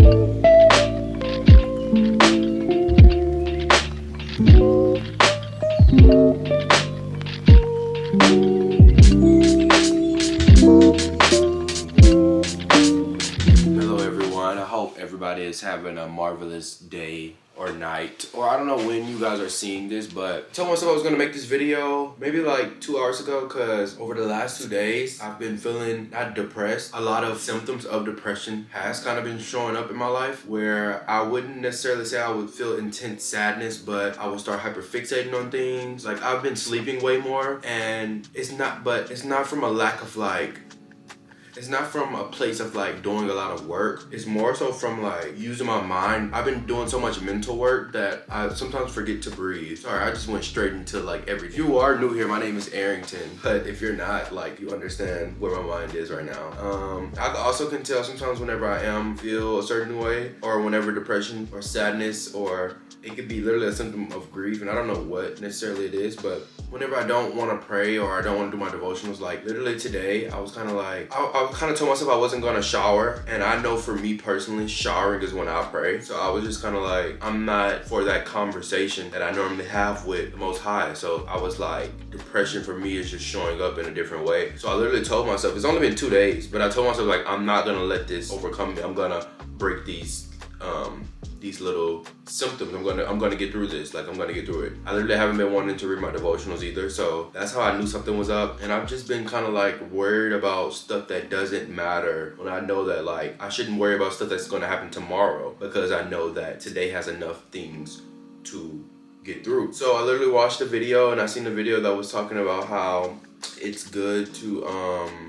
Hello everyone, I hope everybody is having a marvelous day or night, or I don't know when you guys are seeing this, but I told myself I was gonna make this video maybe like 2 hours ago, because over the last 2 days I've been feeling not depressed. A lot of symptoms of depression has kind of been showing up in my life, where I wouldn't necessarily say I would feel intense sadness, but I would start hyperfixating on things. Like, I've been sleeping way more, and it's not from a lack of it's not from a place of like doing a lot of work. It's more so from like using my mind. I've been doing so much mental work that I sometimes forget to breathe. Sorry, I just went straight into like everything. If you are new here, my name is Arrington. But if you're not, like, you understand where my mind is right now. I also can tell sometimes whenever I feel a certain way, or whenever depression or sadness, or it could be literally a symptom of grief, and I don't know what necessarily it is, but whenever I don't want to pray or I don't want to do my devotionals, like literally today, I was kind of like, I kind of told myself I wasn't going to shower. And I know for me personally, showering is when I pray. So I was just kind of like, I'm not for that conversation that I normally have with the Most High. So I was like, depression for me is just showing up in a different way. So I literally told myself, it's only been 2 days, but I told myself, like, I'm not going to let this overcome me. I'm going to break these little symptoms. I'm gonna get through this. Like, I'm gonna get through it. I literally haven't been wanting to read my devotionals either, so that's how I knew something was up. And I've just been kind of like worried about stuff that doesn't matter, when I know that like I shouldn't worry about stuff that's gonna happen tomorrow, because I know that today has enough things to get through. So I literally watched a video, and I seen a video that was talking about how it's good to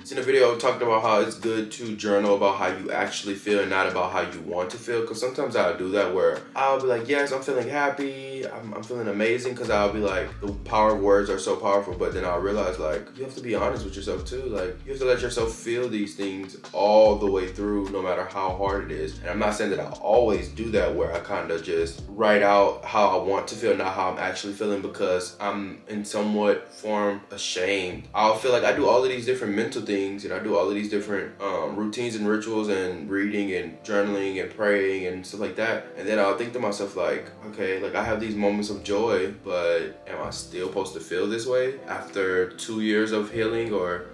seen a video talking about how it's good to journal about how you actually feel and not about how you want to feel. Because sometimes I'll do that, where I'll be like, yes, I'm feeling happy, I'm feeling amazing, because I'll be like, the power of words are so powerful. But then I'll realize, like, you have to be honest with yourself too. Like, you have to let yourself feel these things all the way through, no matter how hard it is. And I'm not saying that I always do that, where I kind of just write out how I want to feel, not how I'm actually feeling, because I'm in somewhat form ashamed. I'll feel like I do all of these different mental things, and I do all of these different routines and rituals and reading and journaling and praying and stuff like that. And then I'll think to myself, like, okay, like, I have these moments of joy, but am I still supposed to feel this way after 2 years of healing? Or,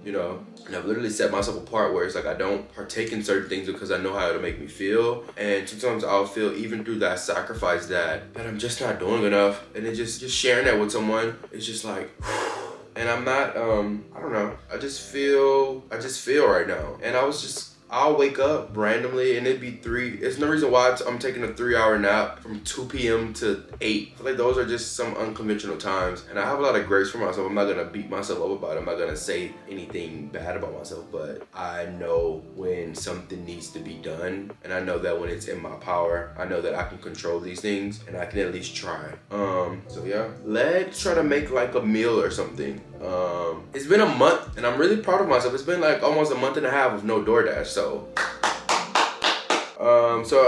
you know, and I've literally set myself apart, where it's like I don't partake in certain things because I know how it'll make me feel. And sometimes I'll feel, even through that sacrifice, that I'm just not doing enough. And it just sharing that with someone, it's just like, and I'm not, I don't know, I just feel right now. And I'll wake up randomly, and it'd be it's no reason why I'm taking a 3-hour nap from 2 p.m. to 8. I feel like those are just some unconventional times. And I have a lot of grace for myself. I'm not gonna beat myself up about it. I'm not gonna say anything bad about myself, but I know when something needs to be done. And I know that when it's in my power, I know that I can control these things, and I can at least try. So yeah, let's try to make like a meal or something. It's been a month, and I'm really proud of myself. It's been like almost a month and a half of no DoorDash, so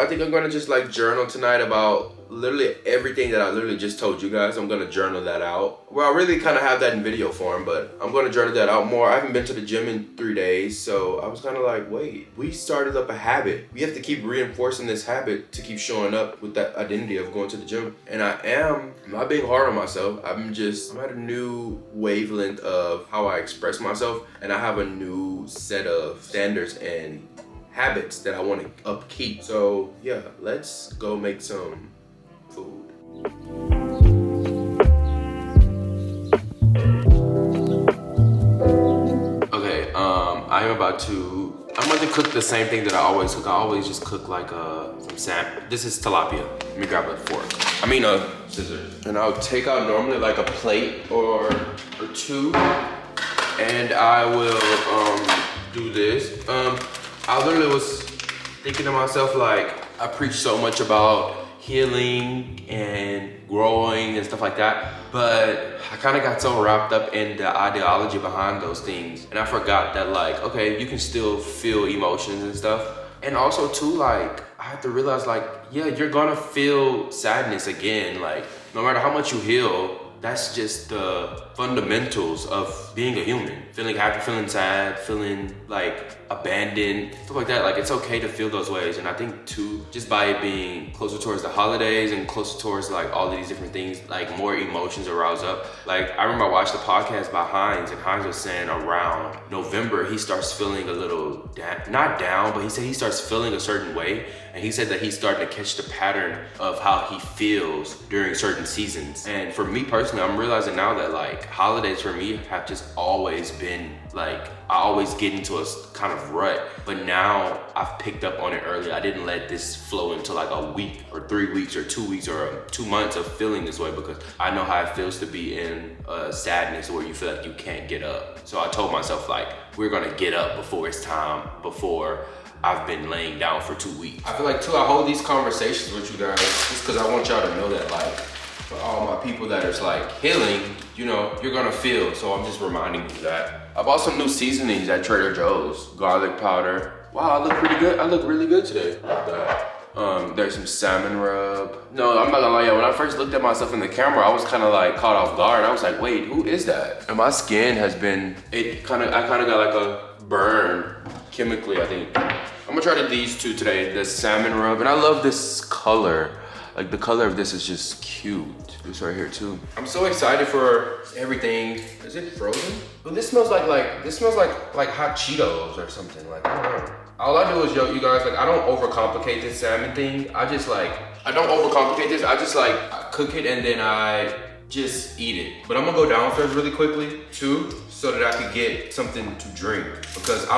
I think I'm gonna just like journal tonight about literally everything that I literally just told you guys. I'm gonna journal that out. Well, I really kind of have that in video form, but I'm gonna journal that out more. I haven't been to the gym in 3 days, so I was kind of like, wait, we started up a habit. We have to keep reinforcing this habit to keep showing up with that identity of going to the gym. And I'm not being hard on myself. I'm at a new wavelength of how I express myself, and I have a new set of standards and habits that I want to upkeep. So yeah, let's go make some food. Okay, I'm about to cook the same thing that I always cook. I always just cook like some salmon. This is tilapia. Let me grab a fork. A scissors. And I'll take out normally like a plate or two, and I will do this. I literally was thinking to myself, like, I preach so much about healing and growing and stuff like that, but I kind of got so wrapped up in the ideology behind those things, and I forgot that, like, okay, you can still feel emotions and stuff. And also too, like, I have to realize, like, yeah, you're gonna feel sadness again. Like, no matter how much you heal, that's just the fundamentals of being a human. Feeling happy, feeling sad, feeling like abandoned, stuff like that. Like, it's okay to feel those ways. And I think too, just by it being closer towards the holidays and closer towards like all of these different things, like more emotions arouse up. Like, I remember I watched the podcast by Hines, and Hines was saying around November, he starts feeling a little, not down, but he said he starts feeling a certain way. And he said that he's starting to catch the pattern of how he feels during certain seasons. And for me personally, I'm realizing now that like holidays for me have just always been like, I always get into a kind of rut, but now I've picked up on it early. I didn't let this flow into like a week or 3 weeks or 2 weeks or 2 months of feeling this way, because I know how it feels to be in sadness where you feel like you can't get up. So I told myself like, we're gonna get up before it's time, before I've been laying down for 2 weeks. I feel like too, I hold these conversations with you guys just because I want y'all to know that like, for all my people that is like healing, you know, you're gonna feel. So I'm just reminding you that. I bought some new seasonings at Trader Joe's. Garlic powder. Wow, I look pretty good. I look really good today. Like that. There's some salmon rub. No, I'm not gonna lie, y'all. When I first looked at myself in the camera, I was kind of like caught off guard. I was like, wait, who is that? And my skin has been, I kind of got like a burn chemically, I think. I'm gonna try these two today, the salmon rub. And I love this color. Like the color of this is just cute. This right here too. I'm so excited for everything. Is it frozen? But this smells like hot Cheetos or something. Like, I don't know. All I do is, you guys, like, I don't overcomplicate this salmon thing. I don't overcomplicate this. I just like, I cook it and then I just eat it. But I'm gonna go downstairs really quickly too, so that I could get something to drink. Because I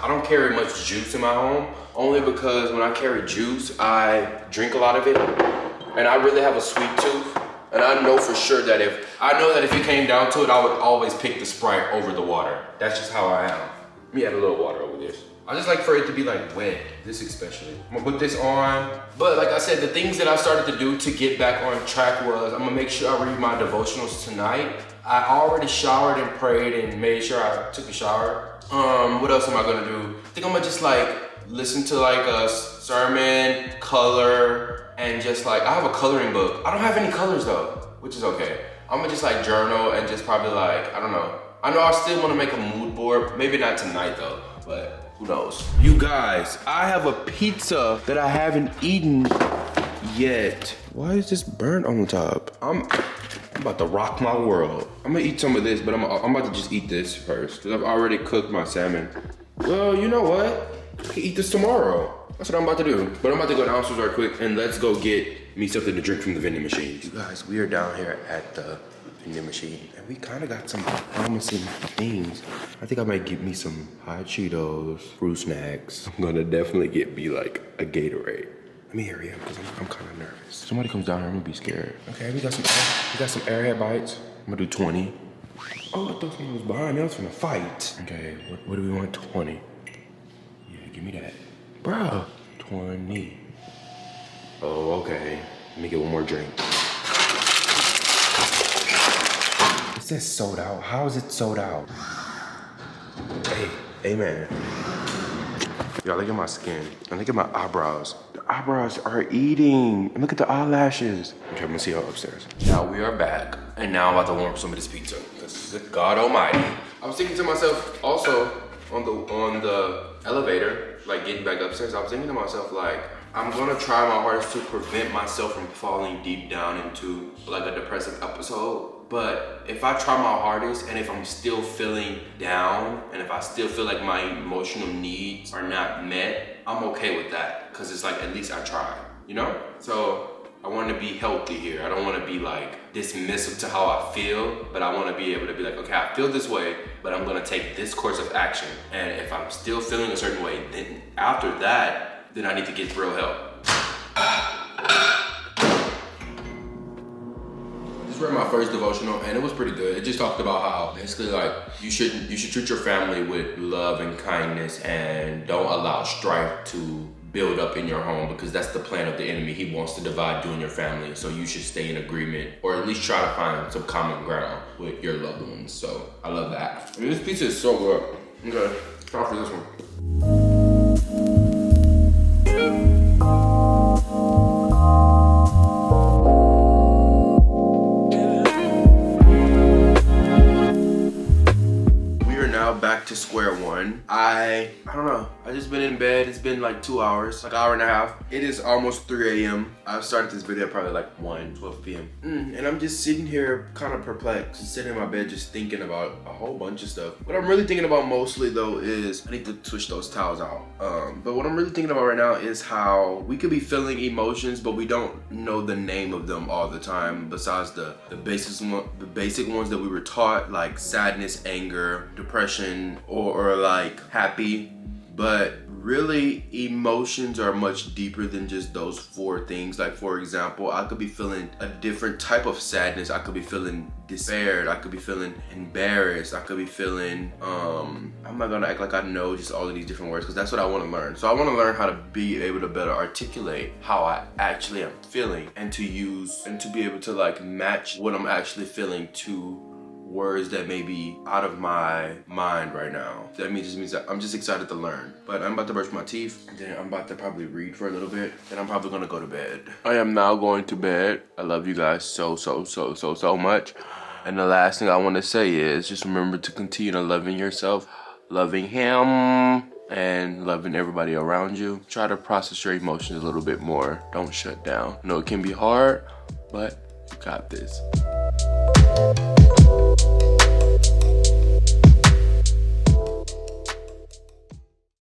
don't carry much juice in my home, only because when I carry juice, I drink a lot of it. And I really have a sweet tooth. And I know for sure that if it came down to it, I would always pick the Sprite over the water. That's just how I am. Let me add a little water over this. I just like for it to be like wet, this especially. I'm gonna put this on. But like I said, the things that I started to do to get back on track was, I'm gonna make sure I read my devotionals tonight. I already showered and prayed and made sure I took a shower. What else am I gonna do? I think I'm gonna just like listen to like a sermon, color, and just like, I have a coloring book. I don't have any colors though, which is okay. I'm gonna just like journal and just probably like, I don't know. I know I still wanna make a mood board. Maybe not tonight though, but who knows? You guys, I have a pizza that I haven't eaten yet. Why is this burnt on the top? I'm about to rock my world. I'm gonna eat some of this, but I'm about to just eat this first, because I've already cooked my salmon. Well, you know what? I can eat this tomorrow. That's what I'm about to do. But I'm about to go downstairs right quick and let's go get me something to drink from the vending machine. You guys, we are down here at the vending machine and we kind of got some promising things. I think I might get me some hot Cheetos, fruit snacks. I'm gonna definitely get me like a Gatorade. Let me hurry up because I'm kind of nervous. Somebody comes down here, I'm gonna be scared. Okay, we got some Airhead bites. I'm gonna do 20. Oh, I thought someone was behind me. I was gonna fight. Okay, what do we want? 20. Yeah, give me that. Bro, 20. Oh, okay. Let me get one more drink. It says sold out. How is it sold out? Hey man. Y'all, look at my skin. And look at my eyebrows. The eyebrows are eating. And look at the eyelashes. Okay, I'm gonna see y'all upstairs. Now we are back. And now I'm about to warm up some of this pizza. This is God Almighty. I was thinking to myself also on the elevator, like getting back upstairs, I was thinking to myself like, I'm gonna try my hardest to prevent myself from falling deep down into like a depressive episode. But if I try my hardest and if I'm still feeling down and if I still feel like my emotional needs are not met, I'm okay with that. Cause it's like, at least I tried, you know? So I want to be healthy here. I don't want to be like dismissive to how I feel, but I want to be able to be like, okay, I feel this way, but I'm going to take this course of action. And if I'm still feeling a certain way, then after that, then I need to get real help. This was my first devotional and it was pretty good. It just talked about how basically like you should treat your family with love and kindness and don't allow strife to build up in your home, because that's the plan of the enemy. He wants to divide you and your family. So you should stay in agreement or at least try to find some common ground with your loved ones. So I love that. I mean, this pizza is so good. Okay, try for this one. square one. I don't know. I just been in bed. It's been like 2 hours, like an hour and a half. It is almost 3 a.m. I started this video probably like 12 p.m. And I'm just sitting here kind of perplexed, sitting in my bed just thinking about a whole bunch of stuff. What I'm really thinking about mostly though is, I need to switch those towels out. But what I'm really thinking about right now is how we could be feeling emotions, but we don't know the name of them all the time, besides the basic ones that we were taught, like sadness, anger, depression, or like happy. But really, emotions are much deeper than just those 4 things. Like, for example, I could be feeling a different type of sadness. I could be feeling despaired. I could be feeling embarrassed. I could be feeling, I'm not gonna act like I know just all of these different words, because that's what I want to learn. So I want to learn how to be able to better articulate how I actually am feeling, and to be able to like match what I'm actually feeling to words that may be out of my mind right now. That means that I'm just excited to learn. But I'm about to brush my teeth, then I'm about to probably read for a little bit, then I'm probably gonna go to bed. I am now going to bed. I love you guys so much. And the last thing I want to say is just remember to continue to loving yourself, loving him, and loving everybody around you. Try to process your emotions a little bit more. Don't shut down. I know it can be hard, but you got this.